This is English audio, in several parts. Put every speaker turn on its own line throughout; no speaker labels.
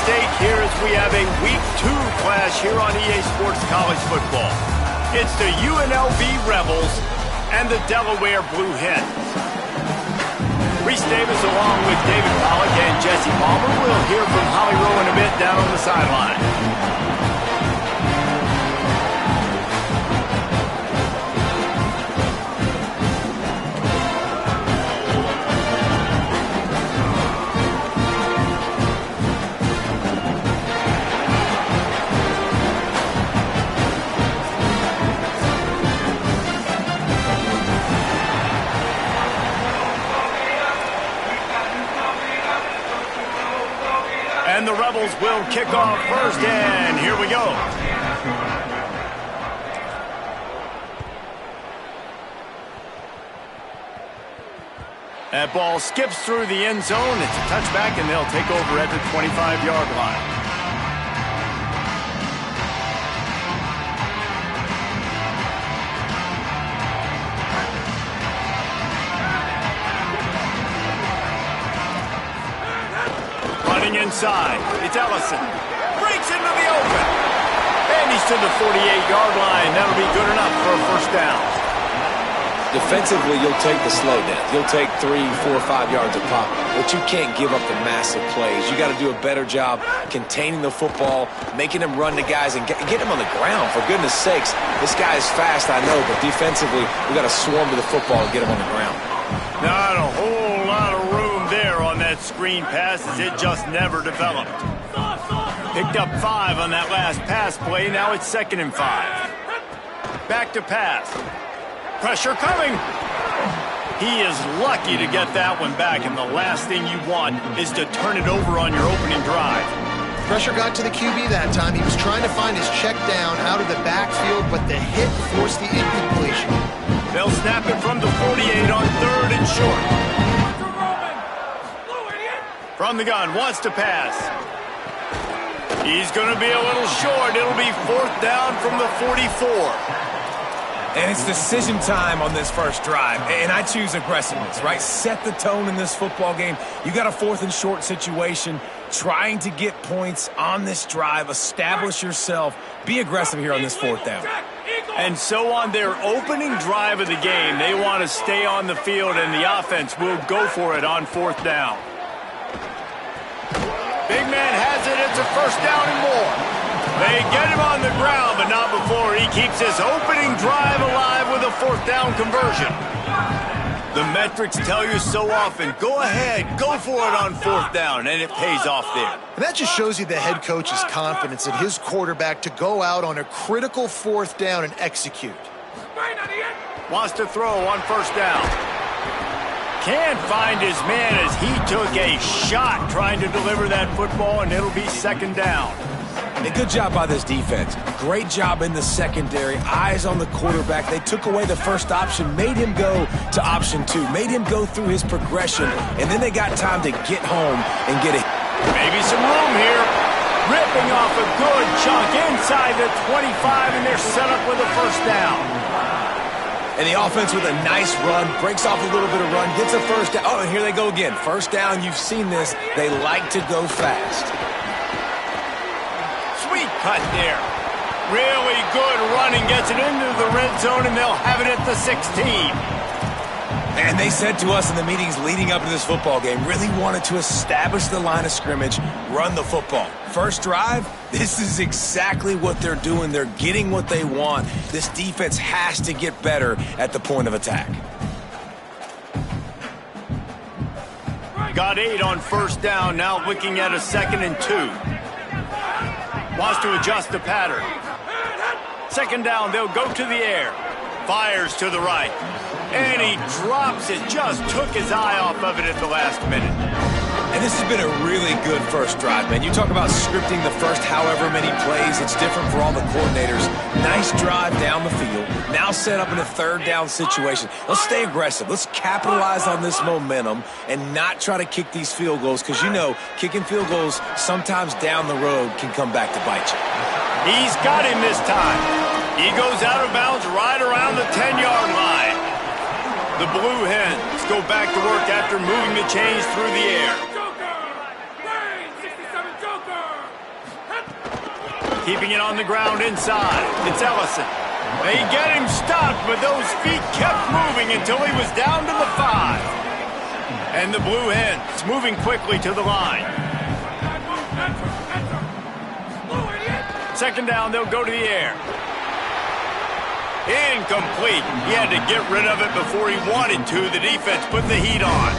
stake here as we have a Week 2 clash here on EA Sports College Football. It's the UNLV Rebels and the Delaware Blue Hens. Reese Davis along with David Pollack and Jesse Palmer. We'll hear from Holly Rowe in a bit down on the sideline. And the Rebels will kick off first, and here we go. That ball skips through the end zone. It's a touchback, and they'll take over at the 25-yard line. Inside, it's Ellison. Breaks into the open. And he's to the 48-yard line. That'll be good enough for a first down.
Defensively, you'll take the slow down. You'll take 3, 4, 5 yards of pop, but you can't give up the massive plays. You got to do a better job containing the football, making them run to guys, and get him on the ground. For goodness sakes, this guy is fast, I know, but defensively, we got to swarm to the football and get him on the ground.
Not a whole lot of room there on that screen pass as it just never developed. Picked up 5 on that last pass play. Now it's 2nd and 5. Back to pass. Pressure coming. He is lucky to get that one back, and the last thing you want is to turn it over on your opening drive.
Pressure got to the QB that time. He was trying to find his check down out of the backfield, but the hit forced the incompletion.
They'll snap it from the 48 on 3rd and short. From the gun, wants to pass. He's going to be a little short. It'll be 4th down from the 44.
And it's decision time on this first drive. And I choose aggressiveness, right? Set the tone in this football game. You got a 4th and short situation. Trying to get points on this drive. Establish yourself. Be aggressive here on this 4th down.
And so on their opening drive of the game, they want to stay on the field, and the offense will go for it on 4th down. Big man has it. It's a first down and more. They get him on the ground, but not before he keeps his opening drive alive with a 4th down conversion. The metrics tell you so often, go ahead, go for it on 4th down, and it pays off there.
And that just shows you the head coach's confidence in his quarterback to go out on a critical 4th down and execute.
Wants to throw on 1st down. Can't find his man as he took a shot trying to deliver that football, and it'll be 2nd down.
A good job by this defense. Great job in the secondary. Eyes on the quarterback. They took away the first option, made him go to option 2, made him go through his progression, and then they got time to get home and get it.
Maybe some room here. Ripping off a good chunk inside the 25, and they're set up with a 1st down.
And the offense with a nice run, breaks off a little bit of run, gets a 1st down. Oh, and here they go again. 1st down, you've seen this. They like to go fast.
Sweet cut there. Really good running, gets it into the red zone, and they'll have it at the 16.
And they said to us in the meetings leading up to this football game, really wanted to establish the line of scrimmage, run the football. First drive, this is exactly what they're doing. They're getting what they want. This defense has to get better at the point of attack.
Got 8 on 1st down, now looking at a 2nd and 2. Wants to adjust the pattern. 2nd down, they'll go to the air. Fires to the right. And he drops it. Just took his eye off of it at the last minute.
And this has been a really good first drive, man. You talk about scripting the first however many plays. It's different for all the coordinators. Nice drive down the field. Now set up in a 3rd down situation. Let's stay aggressive. Let's capitalize on this momentum and not try to kick these field goals because, you know, kicking field goals sometimes down the road can come back to bite you.
He's got him this time. He goes out of bounds right around the 10-yard line. The Blue Hens go back to work after moving the chains through the air. Keeping it on the ground inside. It's Ellison. They get him stopped, but those feet kept moving until he was down to the 5. And the Blue Hens moving quickly to the line. Second down, they'll go to the air. Incomplete. He had to get rid of it before he wanted to. The defense put the heat on.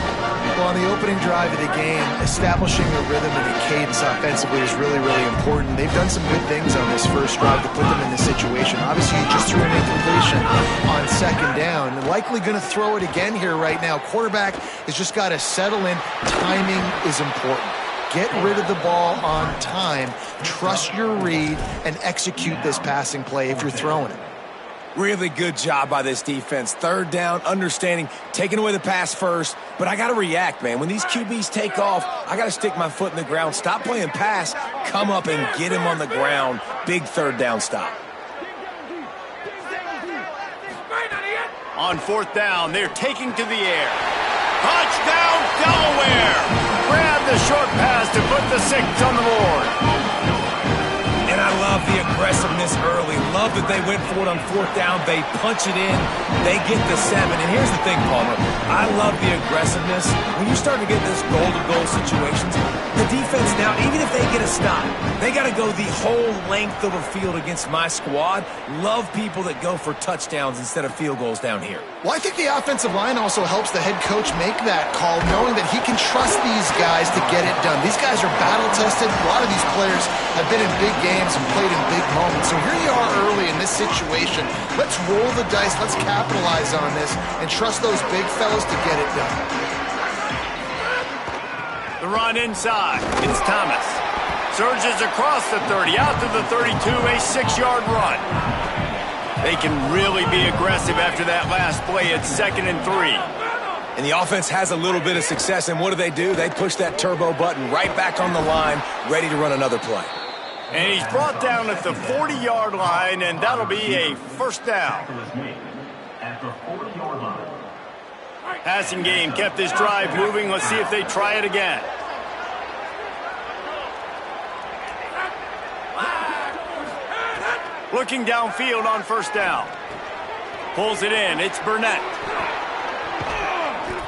Well, on the opening drive of the game, establishing a rhythm and a cadence offensively is really, really important. They've done some good things on this first drive to put them in this situation. Obviously, you just threw an incompletion on second down. Likely going to throw it again here right now. Quarterback has just got to settle in. Timing is important. Get rid of the ball on time. Trust your read and execute this passing play if you're throwing it.
Really good job by this defense. Third down, understanding, taking away the pass first. But I got to react, man. When these QBs take off, I got to stick my foot in the ground. Stop playing pass. Come up and get him on the ground. Big third down stop.
On fourth down, they're taking to the air. Touchdown, Delaware! Grab the short pass to put the 6 on the board.
And I love the aggressiveness early. Love that they went for it on fourth down. They punch it in. They get the 7. And here's the thing, Palmer. I love the aggressiveness. When you start to get this goal-to-goal situations, the defense now, even if they get a stop, they got to go the whole length of a field against my squad. Love people that go for touchdowns instead of field goals down here.
Well, I think the offensive line also helps the head coach make that call, knowing that he can trust these guys to get it done. These guys are battle-tested. A lot of these players have been in big games and played in big moments. So here you are early in this situation. Let's roll the dice. Let's capitalize on this and trust those big fellas to get it done.
The run inside. It's Thomas. Surges across the 30, out to the 32, a 6-yard run. They can really be aggressive after that last play. It's 2nd and 3.
And the offense has a little bit of success, and what do? They push that turbo button right back on the line, ready to run another play.
And he's brought down at the 40-yard line, and that'll be a first down. Passing game kept this drive moving. Let's see if they try it again. Looking downfield on first down. Pulls it in. It's Burnett.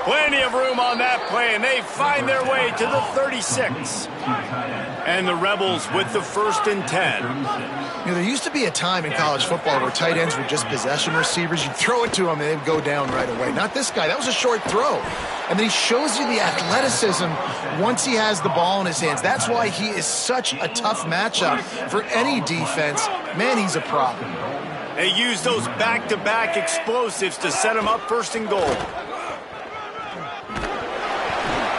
Plenty of room on that play, and they find their way to the 36. And the Rebels with the 1st and 10.
You know, there used to be a time in college football where tight ends were just possession receivers. You'd throw it to them, and they'd go down right away. Not this guy. That was a short throw. And then he shows you the athleticism once he has the ball in his hands. That's why he is such a tough matchup for any defense. Man, he's a problem.
They use those back-to-back explosives to set him up 1st and goal.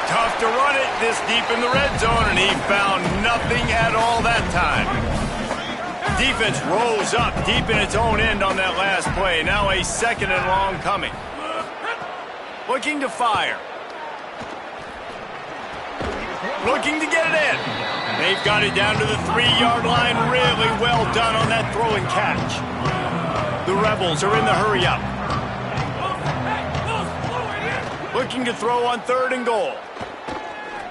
Tough to run it this deep in the red zone, and he found nothing at all that time. Defense rose up deep in its own end on that last play. Now a 2nd and long coming. Looking to fire. Looking to get it in. They've got it down to the 3-yard line. Really well done on that throw and catch. The Rebels are in the hurry up. Looking to throw on 3rd and goal.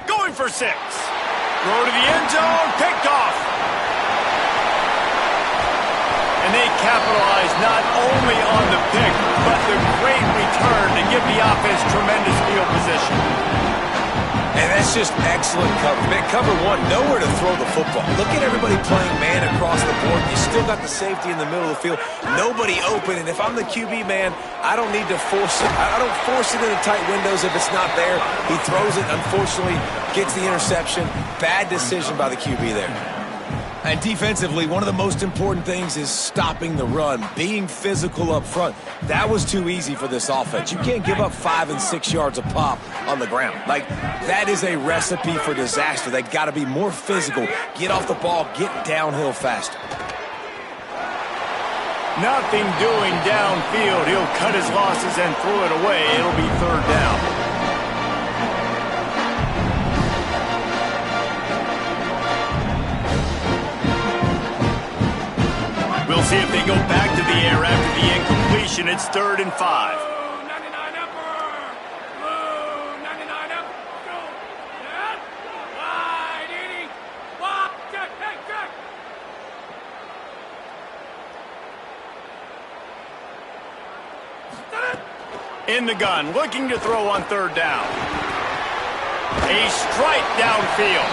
Going for 6. Throw to the end zone. Picked off. And they capitalize not only on the pick, but the great return to give the offense tremendous field position.
And that's just excellent cover. Man, cover 1, nowhere to throw the football. Look at everybody playing man across the board. You still got the safety in the middle of the field. Nobody open. And if I'm the QB, man, I don't need to force it. I don't force it into tight windows if it's not there. He throws it, unfortunately, gets the interception. Bad decision by the QB there. And defensively, one of the most important things is stopping the run, being physical up front. That was too easy for this offense. You can't give up 5 and 6 yards a pop on the ground. Like, that is a recipe for disaster. They got to be more physical, get off the ball, get downhill faster.
Nothing doing downfield. He'll cut his losses and throw it away. It'll be 3rd down. We'll see if they go back to the air after the incompletion. It's 3rd and 5. In the gun, looking to throw on third down. A strike downfield.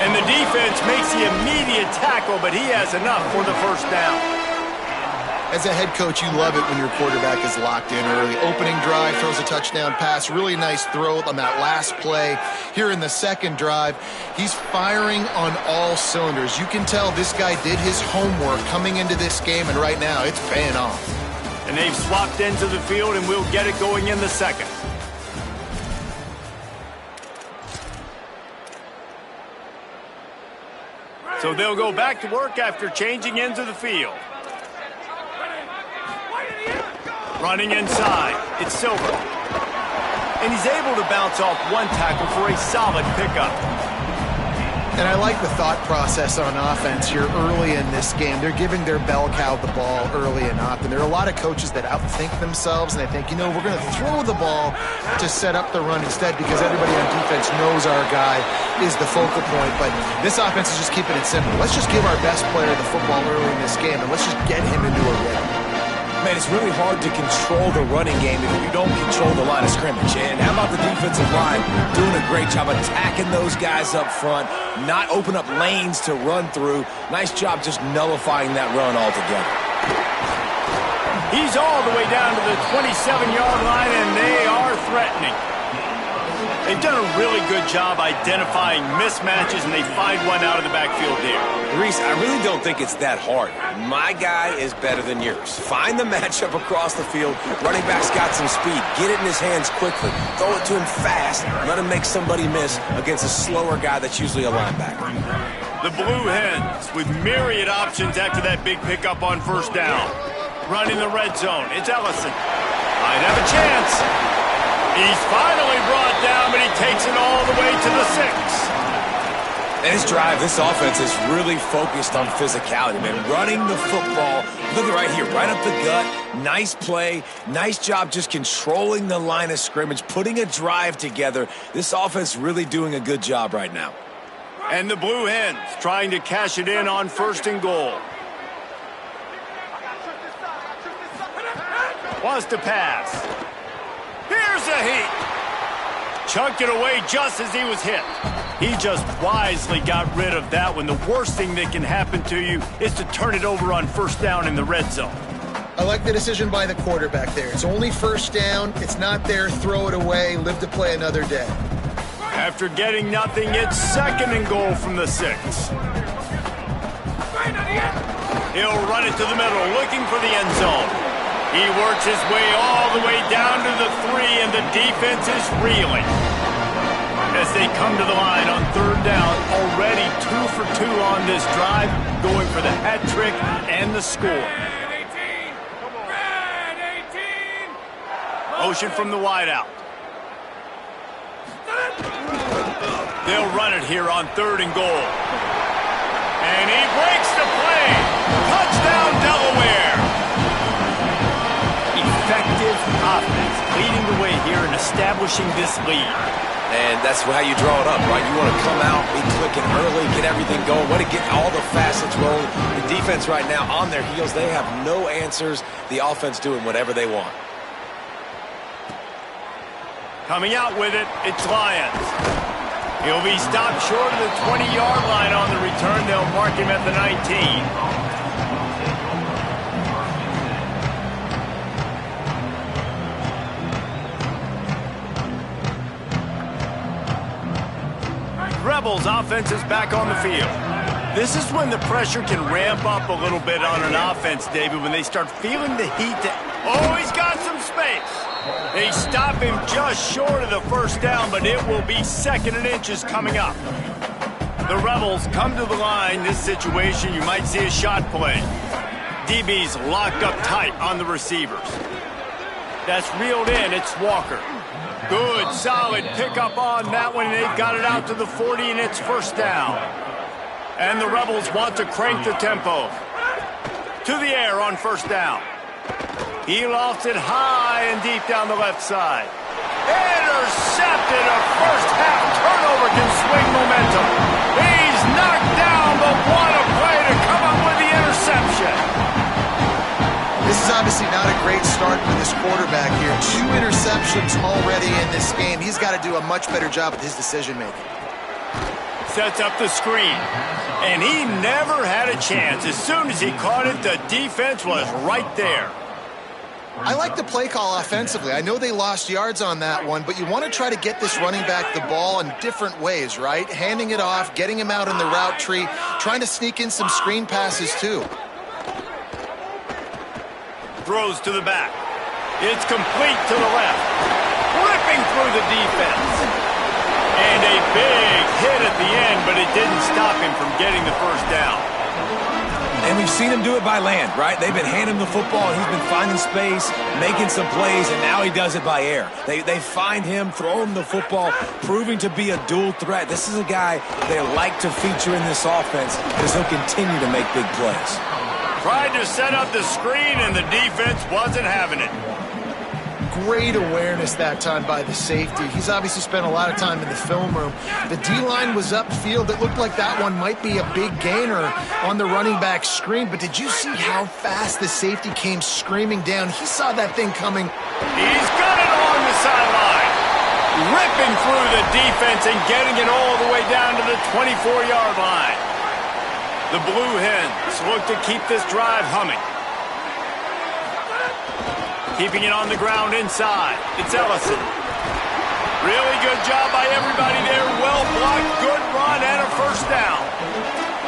And the defense makes the immediate tackle, but he has enough for the first down.
As a head coach, you love it when your quarterback is locked in early. Opening drive, throws a touchdown pass. Really nice throw on that last play. Here in the second drive, he's firing on all cylinders. You can tell this guy did his homework coming into this game, and right now it's paying off.
And they've swapped into the field, and we'll get it going in the second. So they'll go back to work after changing into the field. Running inside, it's Silver. And he's able to bounce off one tackle for a solid pickup.
And I like the thought process on offense here early in this game. They're giving their bell cow the ball early and often. There are a lot of coaches that outthink themselves, and they think, we're going to throw the ball to set up the run instead because everybody on defense knows our guy is the focal point. But this offense is just keeping it simple. Let's just give our best player the football early in this game, and let's just get him into a rhythm.
Man, it's really hard to control the running game if you don't control the line of scrimmage. And how about the defensive line doing a great job attacking those guys up front, not open up lanes to run through. Nice job just nullifying that run altogether.
He's all the way down to the 27-yard line, and they are threatening. They've done a really good job identifying mismatches, and they find one out of the backfield there.
Reese, I really don't think it's that hard. My guy is better than yours. Find the matchup across the field. Running back's got some speed. Get it in his hands quickly. Throw it to him fast. Let him make somebody miss against a slower guy that's usually a linebacker.
The Blue Hens with myriad options after that big pickup on first down. Running the red zone. It's Ellison. Might have a chance. He's finally brought down, but he takes it all the way to the 6.
And this drive, this offense is really focused on physicality, man. Running the football. Look at right here, right up the gut. Nice play. Nice job just controlling the line of scrimmage, putting a drive together. This offense really doing a good job right now.
And the Blue Hens trying to cash it in on first and goal. Wants to pass. Here's a heat. Chucked it away just as he was hit. He just wisely got rid of that one. The worst thing that can happen to you is to turn it over on first down in the red zone.
I like the decision by the quarterback there. It's only first down. It's not there. Throw it away. Live to play another day.
After getting nothing, it's second and goal from the 6. He'll run it to the middle, looking for the end zone. He works his way all the way down to the 3, and the defense is reeling. As they come to the line on third down, already 2 for 2 on this drive, going for the hat trick and the score. Motion from the wideout. They'll run it here on third and goal. And he breaks the play. Touchdown, Delaware. Effective offense leading the way here and establishing this lead.
And that's how you draw it up, right? You want to come out, be clicking early, get everything going, want to get all the facets rolling. The defense right now on their heels, they have no answers. The offense doing whatever they want.
Coming out with it, it's Lyons. He'll be stopped short of the 20-yard line on the return. They'll mark him at the 19. Rebels offense is back on the field. This is when the pressure can ramp up a little bit on an offense, David, when they start feeling the heat. Oh, he's got some space. They stop him just short of the first down, but it will be second and inches coming up. The Rebels come to the line. This situation, you might see a shot play. DB's locked up tight on the receivers. That's reeled in. It's Walker. Good, solid pickup on that one. They've got it out to the 40, and it's first down. And the Rebels want to crank the tempo. To the air on first down. He lofts it high and deep down the left side. Intercepted. A first half turnover can swing momentum. He's knocked down, but what a play to come up with the interception.
This is obviously not a great start for this quarterback here. 2 interceptions already in this game. He's got to do a much better job with his decision-making.
Sets up the screen. And he never had a chance. As soon as he caught it, the defense was right there.
I like the play call offensively. I know they lost yards on that one, but you want to try to get this running back the ball in different ways, right? Handing it off, getting him out in the route tree, trying to sneak in some screen passes too.
Throws to the back. It's complete to the left. Ripping through the defense. And a big hit at the end, but it didn't stop him from getting the first down.
And we've seen him do it by land, right? They've been handing him the football. He's been finding space, making some plays, and now he does it by air. They find him, throw him the football, proving to be a dual threat. This is a guy they like to feature in this offense because he'll continue to make big plays.
Tried to set up the screen, and the defense wasn't having it.
Great awareness that time by the safety. He's obviously spent a lot of time in the film room. The D-line was upfield. It looked like that one might be a big gainer on the running back screen, but did you see how fast the safety came screaming down? He saw that thing coming.
He's got it along the sideline. Ripping through the defense and getting it all the way down to the 24-yard line. The Blue Hens look to keep this drive humming. Keeping it on the ground inside. It's Ellison. Really good job by everybody there. Well blocked, good run, and a first down.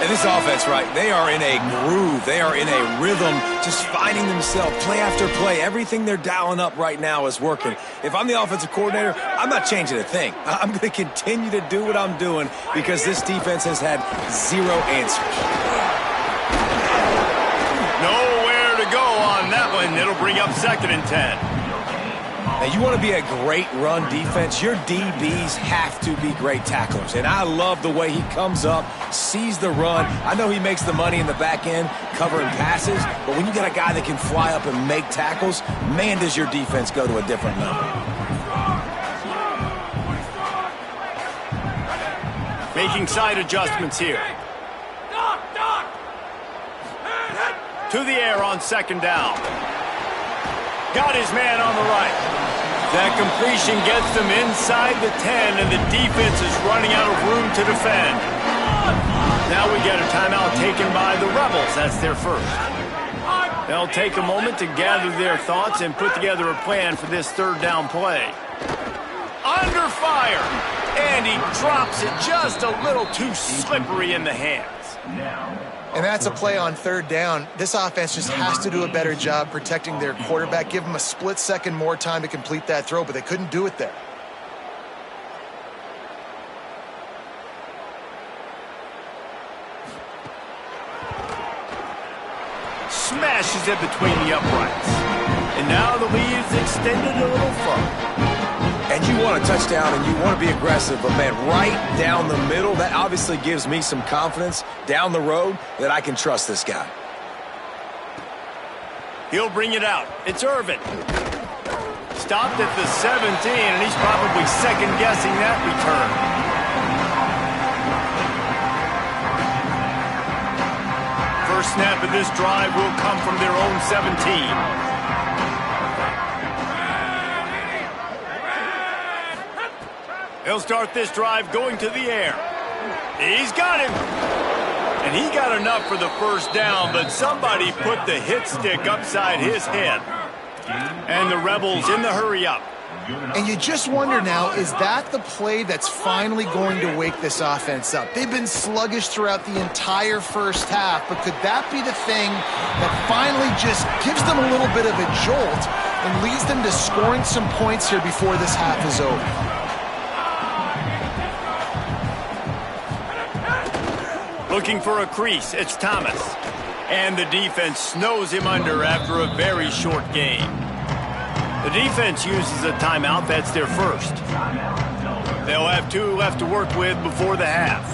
And this offense, right, they are in a groove. They are in a rhythm, just finding themselves play after play. Everything they're dialing up right now is working. If I'm the offensive coordinator, I'm not changing a thing. I'm going to continue to do what I'm doing because this defense has had zero answers.
Nowhere to go on that one. It'll bring up 2nd and 10.
Now, you want to be a great run defense, your DBs have to be great tacklers. And I love the way he comes up, sees the run. I know he makes the money in the back end covering passes, but when you got a guy that can fly up and make tackles, man, does your defense go to a different level.
Making side adjustments here. To the air on 2nd down. Got his man on the right. That completion gets them inside the 10, and the defense is running out of room to defend. Now we get a timeout taken by the Rebels. That's their first. They'll take a moment to gather their thoughts and put together a plan for this 3rd down play. Under fire, and he drops it just a little too slippery in the hands.
And that's a play on 3rd down. This offense just has to do a better job protecting their quarterback. Give him a split second more time to complete that throw, but they couldn't do it there.
Smashes it between the uprights. And now the lead is extended a little further.
And you want a touchdown and you want to be aggressive, but man, right down the middle, that obviously gives me some confidence down the road that I can trust this guy.
He'll bring it out. It's Irvin. Stopped at the 17, and he's probably second-guessing that return. First snap of this drive will come from their own 17. He'll start this drive going to the air. He's got him. And he got enough for the first down, but somebody put the hit stick upside his head. And the Rebels in the hurry-up.
And you just wonder now, is that the play that's finally going to wake this offense up? They've been sluggish throughout the entire first half, but could that be the thing that finally just gives them a little bit of a jolt and leads them to scoring some points here before this half is over?
Looking for a crease, it's Thomas. And the defense snows him under after a very short game. The defense uses a timeout, that's their first. They'll have 2 left to work with before the half.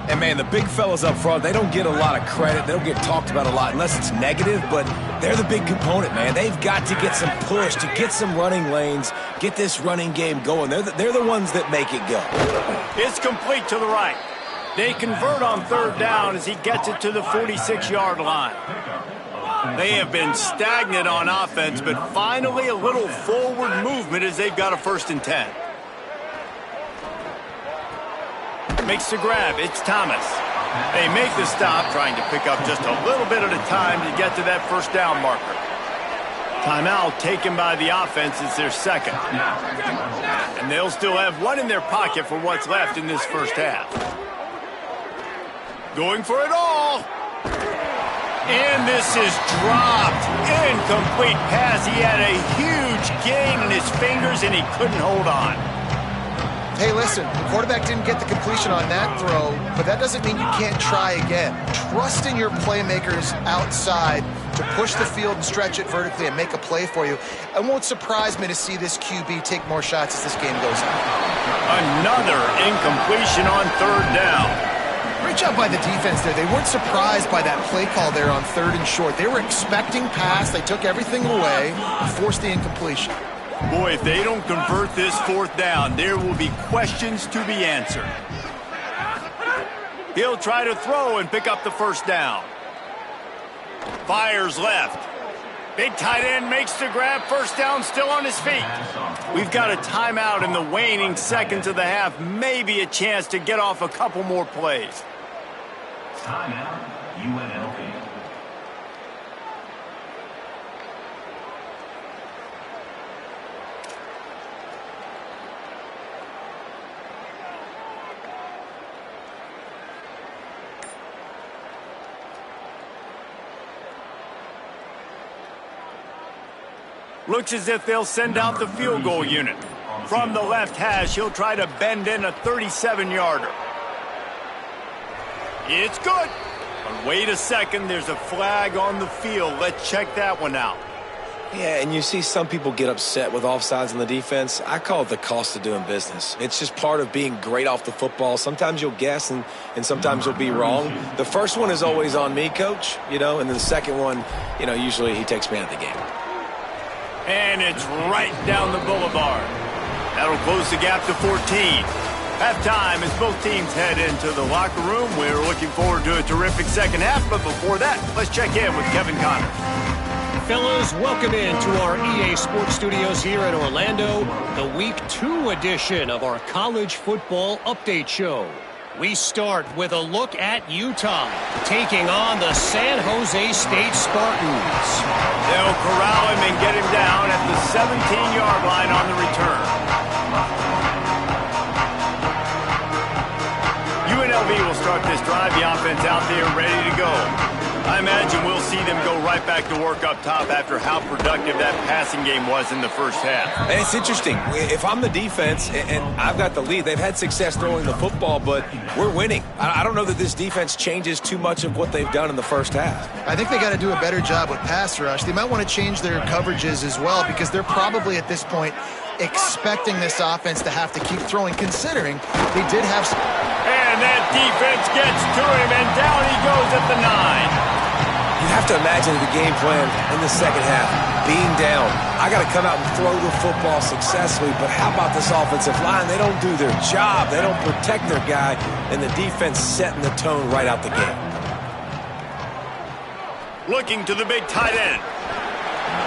And man, the big fellas up front, they don't get a lot of credit. They don't get talked about a lot unless it's negative, but they're the big component, man. They've got to get some push, to get some running lanes, get this running game going. They're the ones that make it go.
It's complete to the right. They convert on 3rd down as he gets it to the 46-yard line. They have been stagnant on offense, but finally a little forward movement as they've got a 1st and 10. Makes the grab. It's Thomas. They make the stop, trying to pick up just a little bit at a time to get to that 1st down marker. Timeout taken by the offense is their 2nd. And they'll still have one in their pocket for what's left in this 1st half. Going for it all. And this is dropped. Incomplete pass. He had a huge gain in his fingers, and he couldn't hold on.
Hey, listen, the quarterback didn't get the completion on that throw, but that doesn't mean you can't try again. Trust in your playmakers outside to push the field and stretch it vertically and make a play for you. It won't surprise me to see this QB take more shots as this game goes on.
Another incompletion on 3rd down.
Great job by the defense there. They weren't surprised by that play call there on 3rd and short. They were expecting pass. They took everything away and forced the incompletion.
Boy, if they don't convert this 4th down, there will be questions to be answered. He'll try to throw and pick up the 1st down. Fires left. Big tight end makes the grab. 1st down, still on his feet. We've got a timeout in the waning seconds of the half. Maybe a chance to get off a couple more plays.
Timeout, UNLV.
Looks as if they'll send out the field goal unit. From the left hash, he'll try to bend in a 37-yarder. It's good. But wait a second, there's a flag on the field. Let's check that one out.
Yeah, and you see some people get upset with offsides on the defense. I call it the cost of doing business. It's just part of being great off the football. Sometimes you'll guess and sometimes you'll be wrong. The first one is always on me, coach, and then the second one, usually he takes me out of the game.
And it's right down the boulevard. That'll close the gap to 14. Halftime as both teams head into the locker room. We're looking forward to a terrific 2nd half, but before that, let's check in with Kevin Connors.
Fellas, welcome into our EA Sports Studios here in Orlando, the Week 2 edition of our College Football Update Show. We start with a look at Utah, taking on the San Jose State Spartans.
They'll corral him and get him down at the 17-yard line on the return. UNLV will start this drive. The offense out there ready to go. I imagine we'll see them go right back to work up top after how productive that passing game was in the 1st half.
And it's interesting. If I'm the defense and I've got the lead, they've had success throwing the football, but we're winning. I don't know that this defense changes too much of what they've done in the 1st half.
I think they got to do a better job with pass rush. They might want to change their coverages as well because they're probably at this point expecting this offense to have to keep throwing, considering they did have some.
And that defense gets to him, and down he goes at the 9.
You have to imagine the game plan in the 2nd half. Being down, I got to come out and throw the football successfully, but how about this offensive line? They don't do their job. They don't protect their guy, and the defense setting the tone right out the gate.
Looking to the big tight end.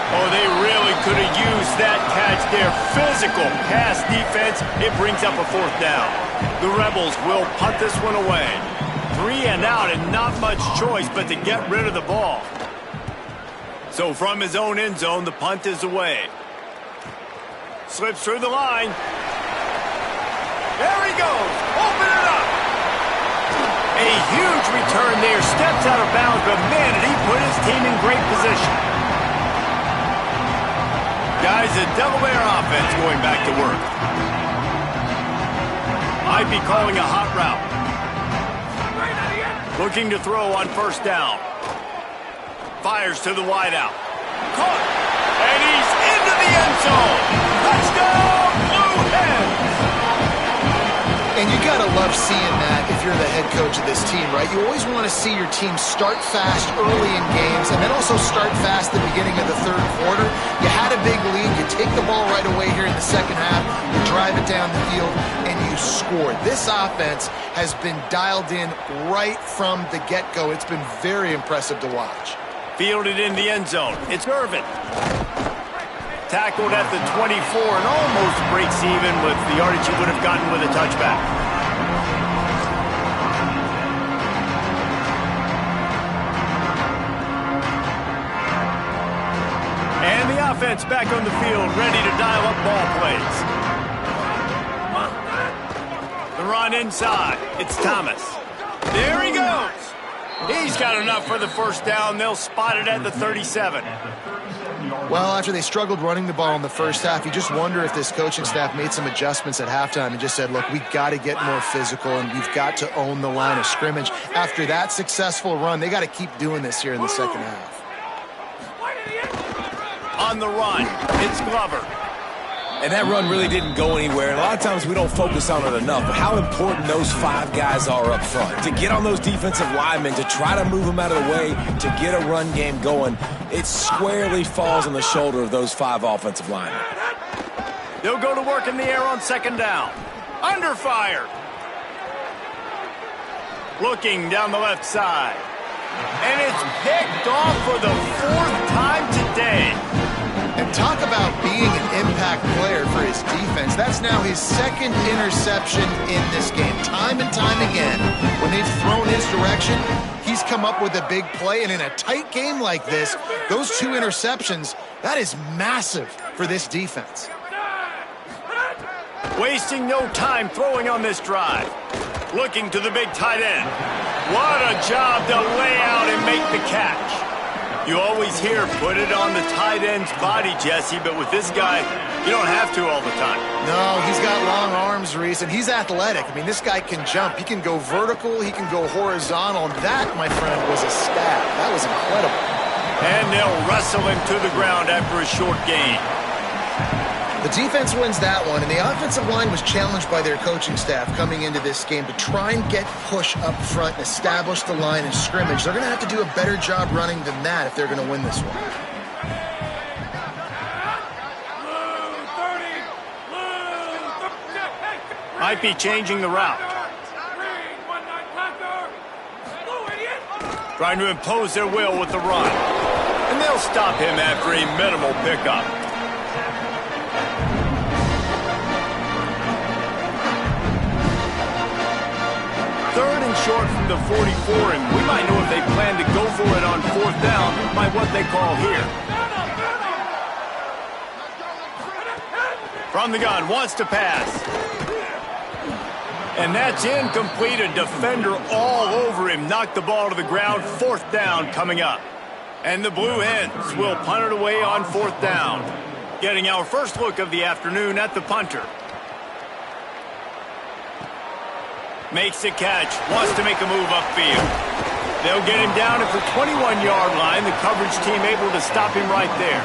Oh, they really could have used that catch there. Physical pass defense. It brings up a 4th down. The Rebels will punt this one away. 3 and out and not much choice but to get rid of the ball. So from his own end zone, the punt is away. Slips through the line. There he goes. Open it up. A huge return there. Steps out of bounds, but man, did he put his team in great position. Guys, the Delaware offense going back to work. Might be calling a hot route. Looking to throw on 1st down. Fires to the wideout. Caught. And he's into the end zone. Touchdown, Blue Hens.
And you got to love seeing that if you're the head coach of this team, right? You always want to see your team start fast early in games and then also start fast at the beginning of the 3rd quarter. You had a big lead. You take the ball right away here in the 2nd half. You drive it down the field, and you score. This offense has been dialed in right from the get-go. It's been very impressive to watch.
Fielded in the end zone. It's Irvin. Tackled at the 24 and almost breaks even with the yardage he would have gotten with a touchback. And the offense back on the field, ready to dial up ball plays. The run inside. It's Thomas. There he goes. He's got enough for the first down. They'll spot it at the 37.
Well, after they struggled running the ball in the first half, you just wonder if this coaching staff made some adjustments at halftime and just said, look, we've got to get more physical and we've got to own the line of scrimmage. After that successful run, they got to keep doing this here in the second half.
On the run, it's Glover.
And that run really didn't go anywhere. And a lot of times we don't focus on it enough. But how important those 5 guys are up front. To get on those defensive linemen, to try to move them out of the way, to get a run game going, it squarely falls on the shoulder of those 5 offensive linemen.
They'll go to work in the air on second down. Under fire. Looking down the left side. And it's picked off for the 4th time today.
And talk about being an impact player for his defense. That's now his 2nd interception in this game. Time and time again, when they've thrown his direction, he's come up with a big play. And in a tight game like this, those 2 interceptions, that is massive for this defense.
Wasting no time throwing on this drive. Looking to the big tight end. What a job to lay out and make the catch. You always hear, put it on the tight end's body, Jesse, but with this guy, you don't have to all the time.
No, he's got long arms, Reese, and he's athletic. I mean, this guy can jump. He can go vertical. He can go horizontal. And that, my friend, was a stab. That was incredible.
And they'll wrestle him to the ground after a short gain.
The defense wins that one, and the offensive line was challenged by their coaching staff coming into this game to try and get push up front and establish the line of scrimmage. They're going to have to do a better job running than that if they're going to win this one.
Might be changing the route. Trying to impose their will with the run. And they'll stop him after a minimal pickup. Third and short from the 44, and we might know if they plan to go for it on 4th down by what they call here. From the gun, wants to pass. And that's incomplete. A defender all over him. Knocked the ball to the ground. 4th down coming up. And the Blue Hens will punt it away on 4th down. Getting our first look of the afternoon at the punter. Makes the catch, wants to make a move upfield. They'll get him down at the 21-yard line. The coverage team able to stop him right there.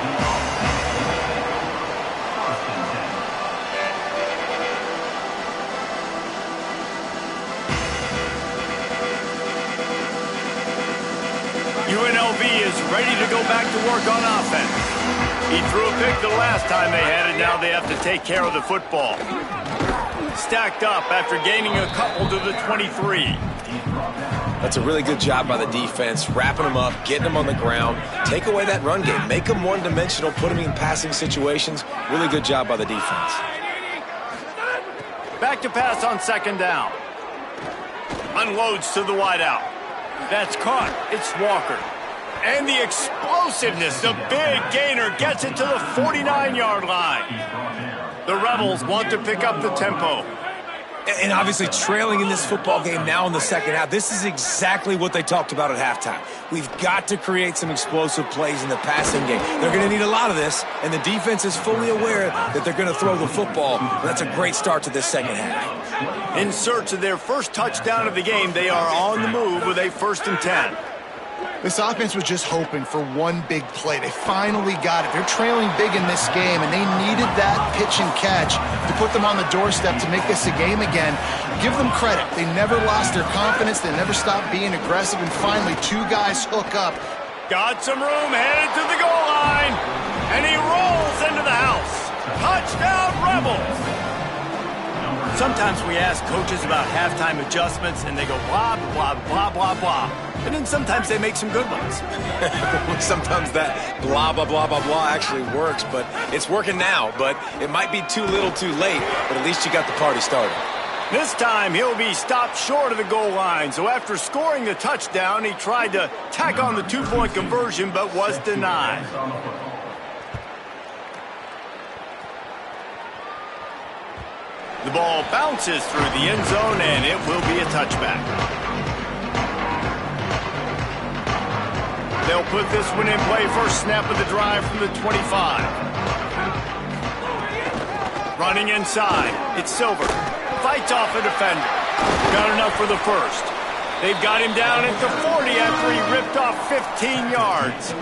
UNLV is ready to go back to work on offense. He threw a pick the last time they had it. Now they have to take care of the football. Stacked up after gaining a couple to the 23.
That's a really good job by the defense, wrapping them up, getting them on the ground, take away that run game, make them one-dimensional, put them in passing situations. Really good job by the defense.
Back to pass on second down. Unloads to the wideout. That's caught. It's Walker. And the explosiveness, the big gainer gets it to the 49-yard line. The Rebels want to pick up the tempo.
And obviously trailing in this football game now in the second half. This is exactly what they talked about at halftime. We've got to create some explosive plays in the passing game. They're going to need a lot of this, and the defense is fully aware that they're going to throw the football. And that's a great start to this second half.
In search of their first touchdown of the game, they are on the move with a 1st and 10.
This offense was just hoping for one big play. They finally got it. They're trailing big in this game, and they needed that pitch and catch to put them on the doorstep to make this a game again. Give them credit. They never lost their confidence. They never stopped being aggressive, and finally 2 guys hook up.
Got some room, headed to the goal line, and he rolls into the house. Touchdown, Rebels! sometimes we ask coaches about halftime adjustments, and they go blah, blah, blah, blah, blah. And then sometimes they make some good ones.
Sometimes that blah, blah, blah, blah, blah actually works, but it's working now. But it might be too little too late, but at least you got the party started.
This time, he'll be stopped short of the goal line. So after scoring the touchdown, he tried to tack on the two-point conversion, but was denied. The ball bounces through the end zone, and it will be a touchback. They'll put this one in play. First snap of the drive from the 25. Running inside. It's Silver. Fights off a defender. Got enough for the first. They've got him down at the 40 after he ripped off 15 yards.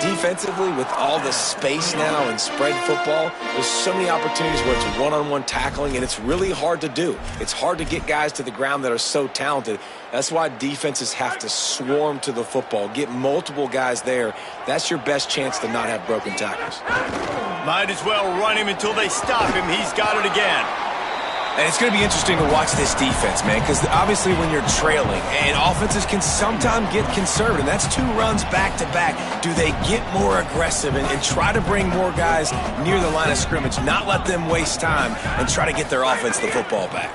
Defensively, with all the space now and spread football, there's so many opportunities where it's one-on-one tackling, and it's really hard to do. It's hard to get guys to the ground that are so talented. That's why defenses have to swarm to the football, get multiple guys there. That's your best chance to not have broken tackles.
Might as well run him until they stop him. He's got it again.
And it's going to be interesting to watch this defense, man, because obviously when you're trailing, and offenses can sometimes get conservative. That's 2 runs back-to-back. Do they get more aggressive and try to bring more guys near the line of scrimmage, not let them waste time, and try to get their offense the football back?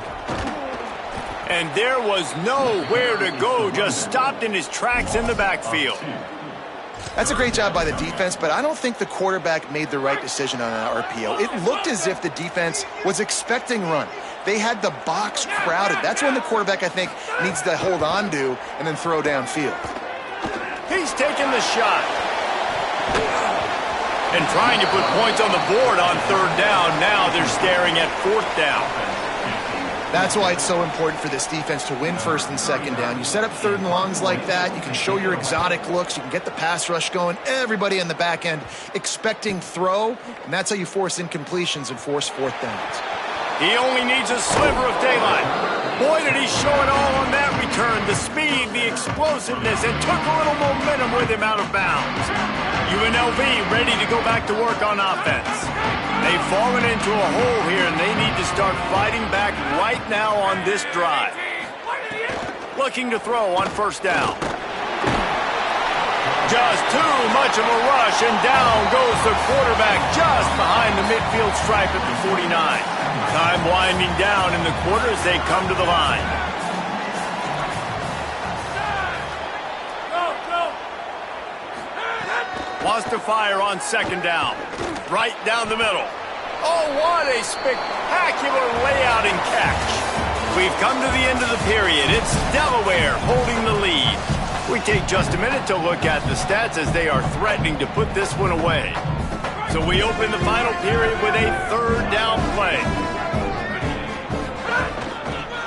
And there was nowhere to go, just stopped in his tracks in the backfield.
That's a great job by the defense, but I don't think the quarterback made the right decision on an RPO. It looked as if the defense was expecting run. They had the box crowded. That's when the quarterback, I think, needs to hold on to and then throw downfield.
He's taking the shot. And trying to put points on the board on 3rd down. Now they're staring at 4th down.
That's why it's so important for this defense to win 1st and 2nd down. You set up 3rd and longs like that. You can show your exotic looks. You can get the pass rush going. Everybody on the back end expecting throw. And that's how you force incompletions and force 4th downs.
He only needs a sliver of daylight. Boy, did he show it all on that return. The speed, the explosiveness, and took a little momentum with him out of bounds. UNLV ready to go back to work on offense. They've fallen into a hole here, and they need to start fighting back right now on this drive. Looking to throw on 1st down. Just too much of a rush, and down goes the quarterback just behind the midfield stripe at the 49. Time winding down in the quarter as they come to the line. Wants to fire on 2nd down. Right down the middle. Oh, what a spectacular layout and catch. We've come to the end of the period. It's Delaware holding the lead. We take just a minute to look at the stats as they are threatening to put this one away. So we open the final period with a 3rd down play.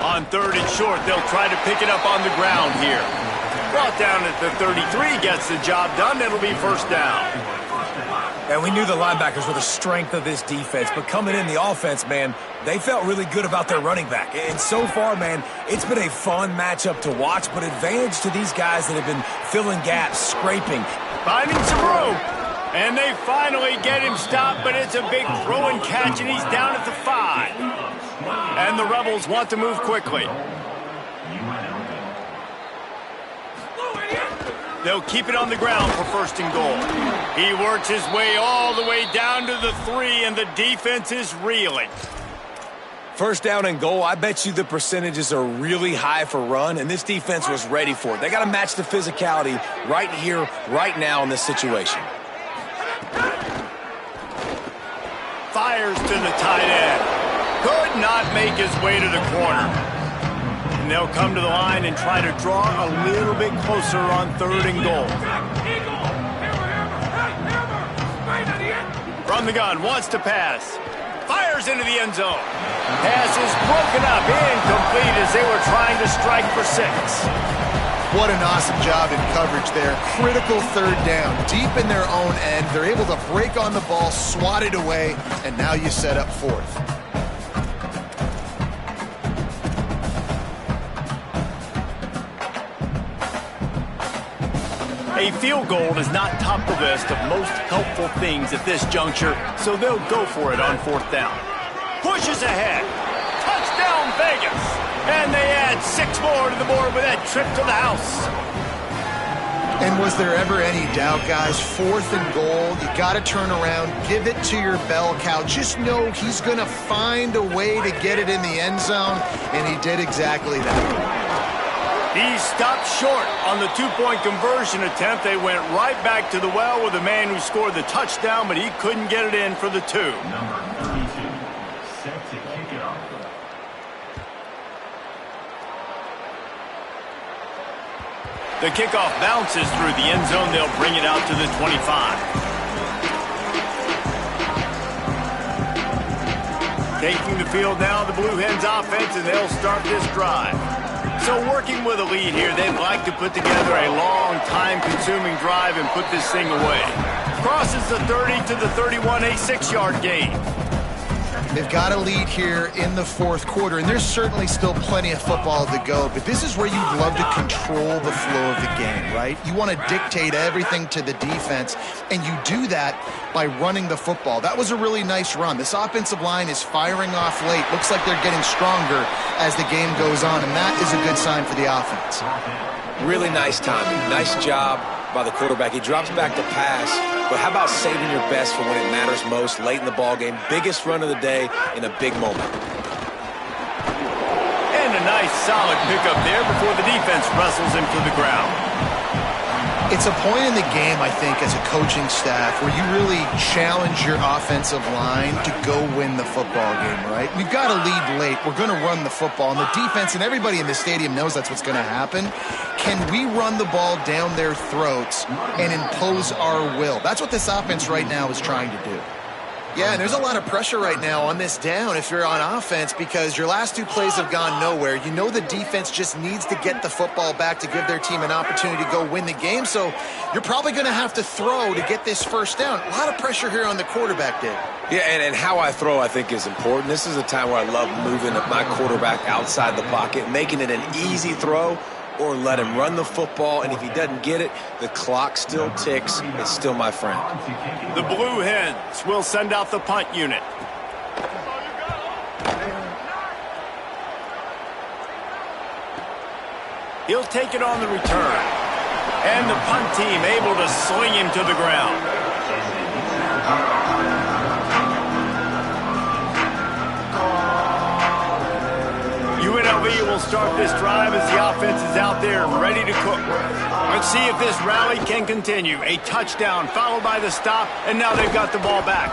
On 3rd and short, they'll try to pick it up on the ground here. Brought down at the 33, gets the job done. It'll be 1st down.
And we knew the linebackers were the strength of this defense, but coming in the offense, man, they felt really good about their running back. And so far, man, it's been a fun matchup to watch, but advantage to these guys that have been filling gaps, scraping.
Finding some room. And they finally get him stopped, but it's a big throw and catch, and he's down at the 5. And the Rebels want to move quickly. They'll keep it on the ground for 1st and goal. He works his way all the way down to the 3, and the defense is reeling.
1st down and goal, I bet you the percentages are really high for run, and this defense was ready for it. They got to match the physicality right here, right now in this situation.
Fires to the tight end. Could not make his way to the corner. And they'll come to the line and try to draw a little bit closer on 3rd and goal. From the gun, wants to pass. Fires into the end zone. Pass is broken up, incomplete as they were trying to strike for 6.
What an awesome job in coverage there. Critical 3rd down. Deep in their own end. They're able to break on the ball, swat it away, and now you set up 4th.
A field goal does not top the list of most helpful things at this juncture, so they'll go for it on 4th down. Pushes ahead. Touchdown, Vegas! And they add 6 more to the board with that trip to the house.
And was there ever any doubt, guys? 4th and goal, you got to turn around, give it to your bell cow. Just know he's going to find a way to get it in the end zone, and he did exactly that.
He stopped short on the 2-point conversion attempt. They went right back to the well with the man who scored the touchdown, but he couldn't get it in for the 2.
Number 32, set to kick it off.
The kickoff bounces through the end zone. They'll bring it out to the 25. Taking the field now, the Blue Hens offense, and they'll start this drive. So working with a lead here, they'd like to put together a long, time-consuming drive and put this thing away. Crosses the 30 to the 31, a 6-yard gain.
They've got a lead here in the 4th quarter, and there's certainly still plenty of football to go, but this is where you'd love to control the flow of the game, right? You want to dictate everything to the defense, and you do that by running the football. That was a really nice run. This offensive line is firing off late. Looks like they're getting stronger as the game goes on, and that is a good sign for the offense.
Really nice timing. Nice job by the quarterback. He drops back to pass, but how about saving your best for when it matters most, late in the ball game? Biggest run of the day in a big moment.
And a nice solid pickup there before the defense wrestles him to the ground.
It's a point in the game, I think, as a coaching staff where you really challenge your offensive line to go win the football game, right? We've got to lead late. We're going to run the football. And the defense and everybody in the stadium knows that's what's going to happen. Can we run the ball down their throats and impose our will? That's what this offense right now is trying to do. Yeah, and there's a lot of pressure right now on this down if you're on offense because your last 2 plays have gone nowhere. You know the defense just needs to get the football back to give their team an opportunity to go win the game, so you're probably going to have to throw to get this first down. A lot of pressure here on the quarterback, Dave.
Yeah, and how I throw, I think, is important. This is a time where I love moving my quarterback outside the pocket, making it an easy throw, or let him run the football, and if he doesn't get it, the clock still ticks. It's still my friend.
The Blue Hens will send out the punt unit. He'll take it on the return. And the punt team able to sling him to the ground. UNLV will start this drive as the offense is out there ready to cook. Let's see if this rally can continue. A touchdown followed by the stop, and now they've got the ball back.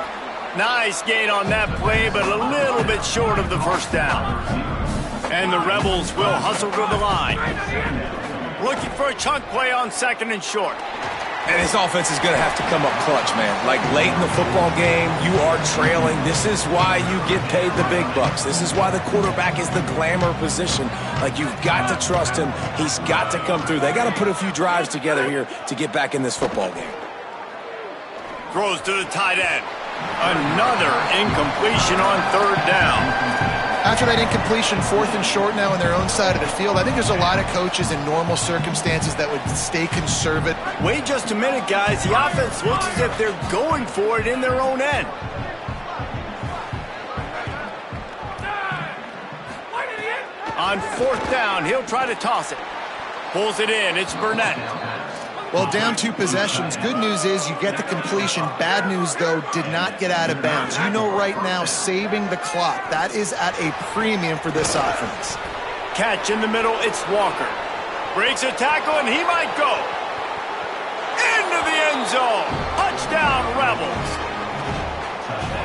Nice gain on that play, but a little bit short of the first down. And the Rebels will hustle to the line. Looking for a chunk play on 2nd and short.
And this offense is going to have to come up clutch, man. Like late in the football game, you are trailing. This is why you get paid the big bucks. This is why the quarterback is the glamour position. Like, you've got to trust him. He's got to come through. They got to put a few drives together here to get back in this football game.
Throws to the tight end. Another incompletion on 3rd down.
After that incompletion, 4th and short now on their own side of the field, I think there's a lot of coaches in normal circumstances that would stay conservative.
Wait just a minute, guys. The offense looks as if they're going for it in their own end. On 4th down, he'll try to toss it. Pulls it in. It's Burnett.
Well, down 2 possessions. Good news is you get the completion. Bad news, though, did not get out of bounds. You know right now, saving the clock, that is at a premium for this offense.
Catch in the middle, it's Walker. Breaks a tackle, and he might go. Into the end zone. Touchdown, Rebels.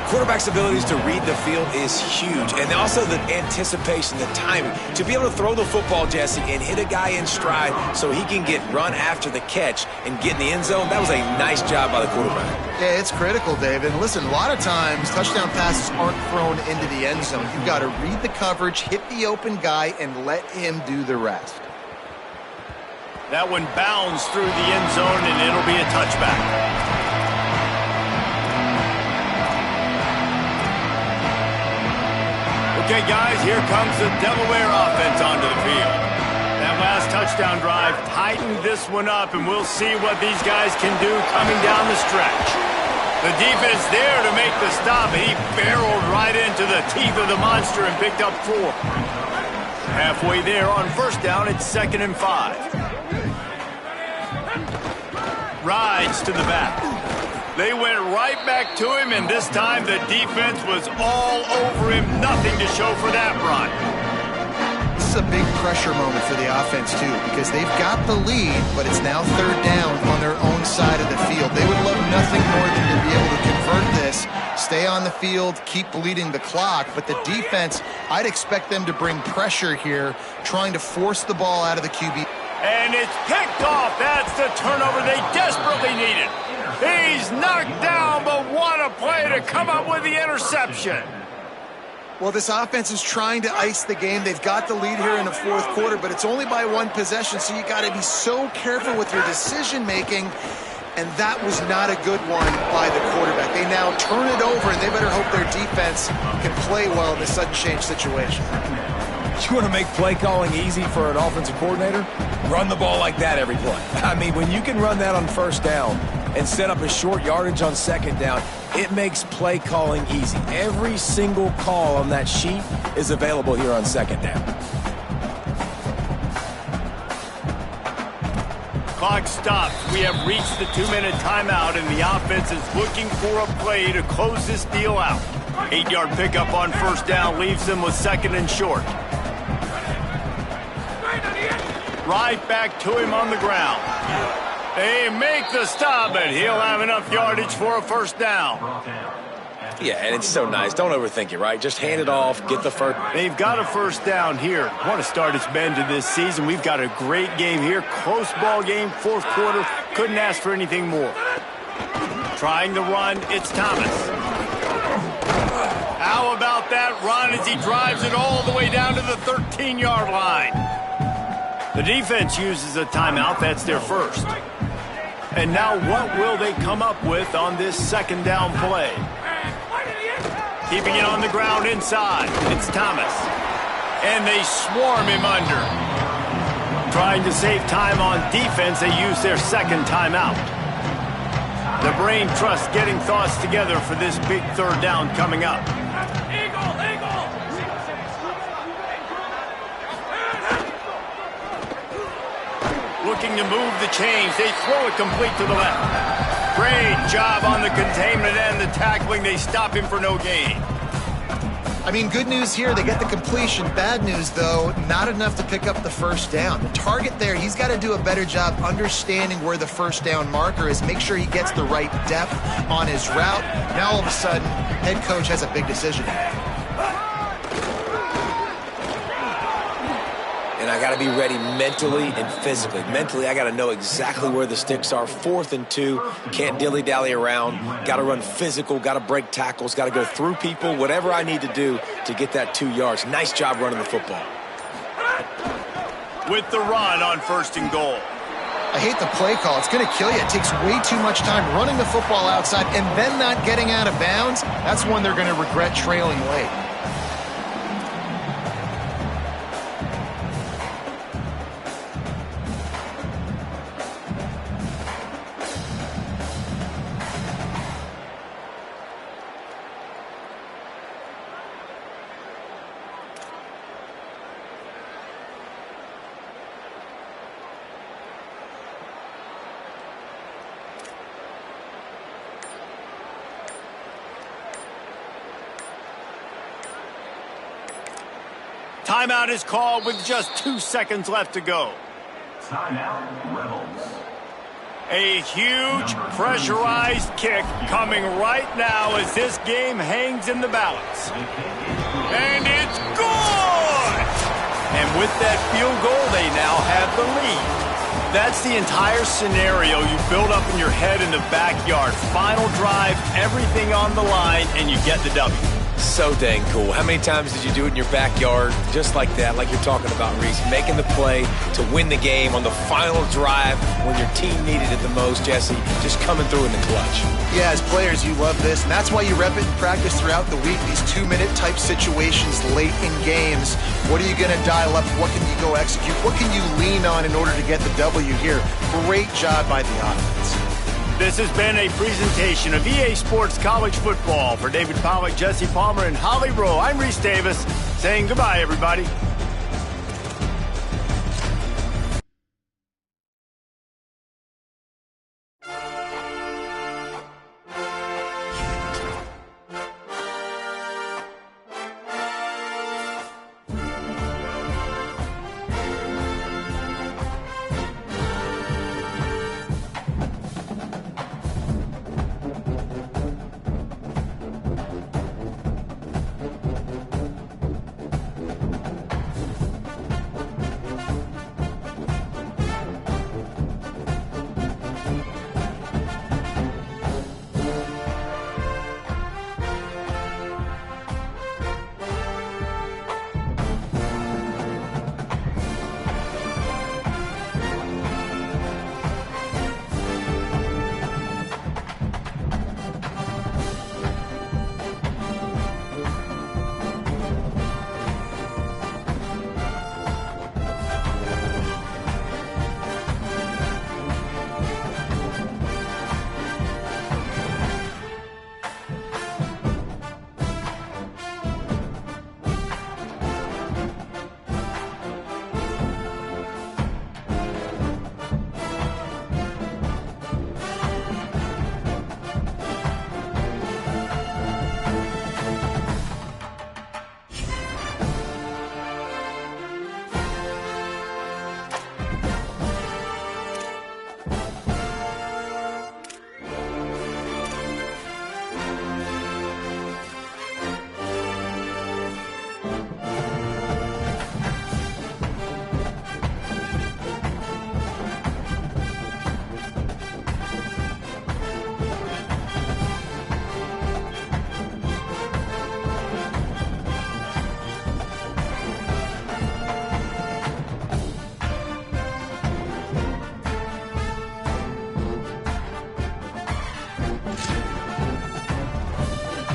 Quarterback's abilities to read the field is huge, and also the anticipation, the timing. To be able to throw the football, Jesse, and hit a guy in stride so he can get run after the catch and get in the end zone, that was a nice job by the quarterback.
Yeah, it's critical, David. And listen, a lot of times touchdown passes aren't thrown into the end zone. You've got to read the coverage, hit the open guy, and let him do the rest.
That one bounds through the end zone, and it'll be a touchback. Okay, guys, here comes the Delaware offense onto the field. That last touchdown drive tightened this one up, and we'll see what these guys can do coming down the stretch. The defense there to make the stop. He barreled right into the teeth of the monster and picked up 4. Halfway there on first down, it's 2nd and 5. Rides to the back. They went right back to him, and this time the defense was all over him. Nothing to show for that run.
This is a big pressure moment for the offense, too, because they've got the lead, but it's now 3rd down on their own side of the field. They would love nothing more than to be able to convert this, stay on the field, keep bleeding the clock. But the defense, I'd expect them to bring pressure here, trying to force the ball out of the QB.
And it's picked off. That's the turnover they desperately needed. He's knocked down, but what a play to come up with the interception.
Well, this offense is trying to ice the game. They've got the lead here in the 4th quarter, but it's only by 1 possession, so you got to be so careful with your decision-making, and that was not a good one by the quarterback. They now turn it over, and they better hope their defense can play well in this sudden change situation.
You want to make play calling easy for an offensive coordinator? Run the ball like that every play. I mean, when you can run that on first down and set up a short yardage on second down, it makes play calling easy. Every single call on that sheet is available here on second down.
Clock stops. We have reached the 2-minute timeout, and the offense is looking for a play to close this deal out. 8-yard pickup on first down leaves them with 2nd and short. Right back to him on the ground. They make the stop, but he'll have enough yardage for a first down.
Yeah, and it's so nice. Don't overthink it, right? Just hand it off, get the first.
They've got a first down here. What a start it's been to this season. We've got a great game here. Close ball game, 4th quarter. Couldn't ask for anything more. Trying the run, it's Thomas. How about that run as he drives it all the way down to the 13-yard line? The defense uses a timeout. That's their first. And now what will they come up with on this 2nd down play? Keeping it on the ground inside. It's Thomas. And they swarm him under. Trying to save time on defense, they use their 2nd timeout. The brain trust getting thoughts together for this big 3rd down coming up. Looking to move the chains. They throw it complete to the left. Great job on the containment and the tackling. They stop him for no gain.
I mean, good news here. They get the completion. Bad news, though, not enough to pick up the first down. The target there, he's got to do a better job understanding where the first down marker is, make sure he gets the right depth on his route. Now, all of a sudden, head coach has a big decision.
And I got to be ready mentally and physically. Mentally, I got to know exactly where the sticks are. 4th and 2, can't dilly-dally around. Got to run physical, got to break tackles, got to go through people, whatever I need to do to get that 2 yards. Nice job running the football.
With the run on 1st and goal.
I hate the play call. It's going to kill you. It takes way too much time running the football outside and then not getting out of bounds. That's when they're going to regret trailing late.
Timeout is called with just 2 seconds left to go.
Timeout, Rebels.
A huge pressurized kick coming right now as this game hangs in the balance. And it's good! And with that field goal, they now have the lead. That's the entire scenario you build up in your head in the backyard. Final drive, everything on the line, and you get the W.
So dang cool. How many times did you do it in your backyard just like that, like you're talking about, Reese? Making the play to win the game on the final drive when your team needed it the most, Jesse. Just coming through in the clutch.
Yeah, as players, you love this, and that's why you rep it in practice throughout the week, these 2-minute type situations late in games. What are you going to dial up? What can you go execute? What can you lean on in order to get the W here? Great job by the offense.
This has been a presentation of EA Sports College Football. For David Pollack, Jesse Palmer, and Holly Rowe, I'm Reese Davis saying goodbye, everybody.